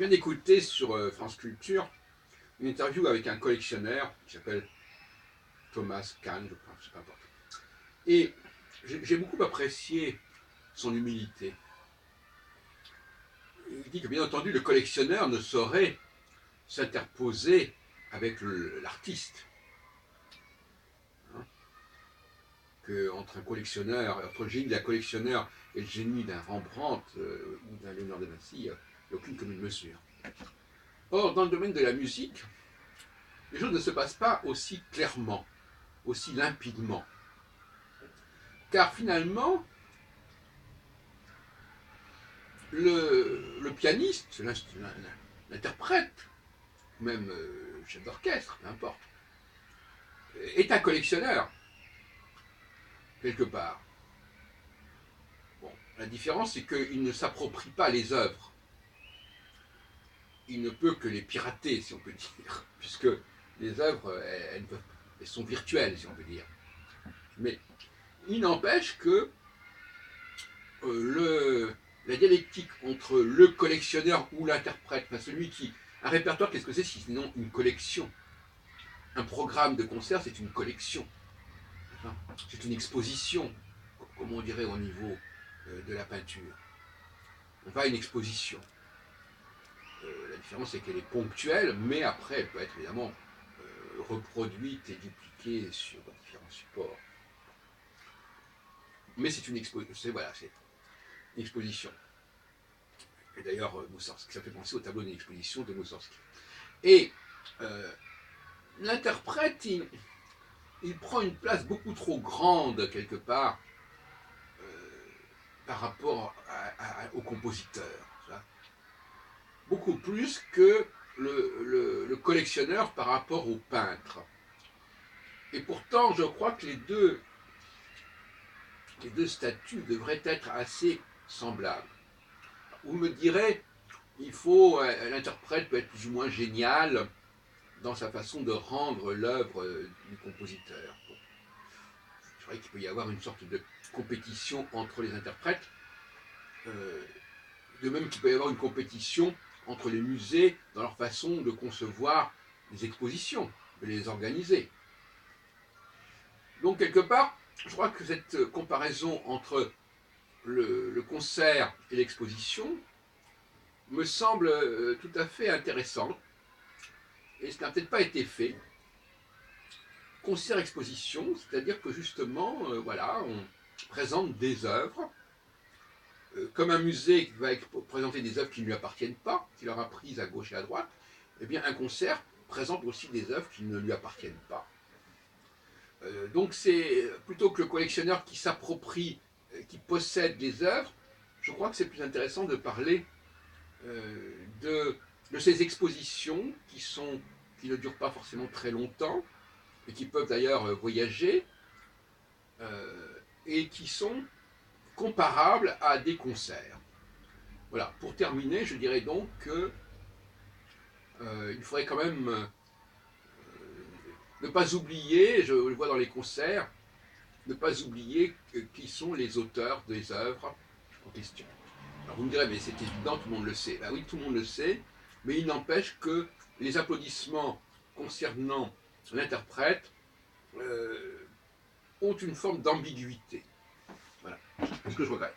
viens d'écouter sur France Culture une interview avec un collectionneur qui s'appelle Thomas Kahn, je pense, peu importe. Et j'ai beaucoup apprécié son humilité. Il dit que bien entendu le collectionneur ne saurait s'interposer avec l'artiste. Hein, entre un collectionneur, entre le génie d'un collectionneur et le génie d'un Rembrandt ou d'un Léonard de Vinci, il n'y a aucune commune mesure. Or, dans le domaine de la musique, les choses ne se passent pas aussi clairement, aussi limpidement. Car finalement, le pianiste, l'interprète, même chef d'orchestre, peu importe, est un collectionneur, quelque part. Bon, la différence, c'est qu'il ne s'approprie pas les œuvres. Il ne peut que les pirater, si on peut dire, puisque les œuvres, elles sont virtuelles, si on peut dire. Mais il n'empêche que la dialectique entre le collectionneur ou l'interprète, enfin celui qui... Un répertoire, qu'est-ce que c'est sinon une collection? Un programme de concert, c'est une collection. C'est une exposition, comme on dirait au niveau de la peinture. On va à une exposition. La différence, c'est qu'elle est ponctuelle, mais après, elle peut être évidemment reproduite et dupliquée sur différents supports. Mais c'est une exposition. Voilà, c'est une exposition. Et d'ailleurs, Mussorgsky, ça fait penser au tableau d'une exposition de Mussorgsky. Et l'interprète, il prend une place beaucoup trop grande, quelque part, par rapport au compositeur. Ça. Beaucoup plus que le collectionneur par rapport au peintre. Et pourtant, je crois que les deux statuts devraient être assez semblables. Vous me direz, l'interprète peut être plus ou moins génial dans sa façon de rendre l'œuvre du compositeur. Bon. C'est vrai qu'il peut y avoir une sorte de compétition entre les interprètes, de même qu'il peut y avoir une compétition entre les musées dans leur façon de concevoir les expositions, de les organiser. Donc quelque part, je crois que cette comparaison entre le concert et l'exposition me semble tout à fait intéressante, et ça n'a peut-être pas été fait. Concert-exposition, c'est-à-dire que justement, voilà, on présente des œuvres, comme un musée qui va présenter des œuvres qui ne lui appartiennent pas, qu'il aura prises à gauche et à droite, eh bien un concert présente aussi des œuvres qui ne lui appartiennent pas. Donc c'est plutôt que le collectionneur qui s'approprie, qui possède les œuvres, je crois que c'est plus intéressant de parler de ces expositions qui ne durent pas forcément très longtemps, et qui peuvent d'ailleurs voyager, et qui sont comparables à des concerts. Voilà, pour terminer, je dirais donc que il faudrait quand même ne pas oublier, je le vois dans les concerts, ne pas oublier qui sont les auteurs des œuvres en question. Alors vous me direz, mais c'est évident, tout le monde le sait. Ben oui, tout le monde le sait, mais il n'empêche que les applaudissements concernant l'interprète ont une forme d'ambiguïté. Voilà, c'est ce que je regrette.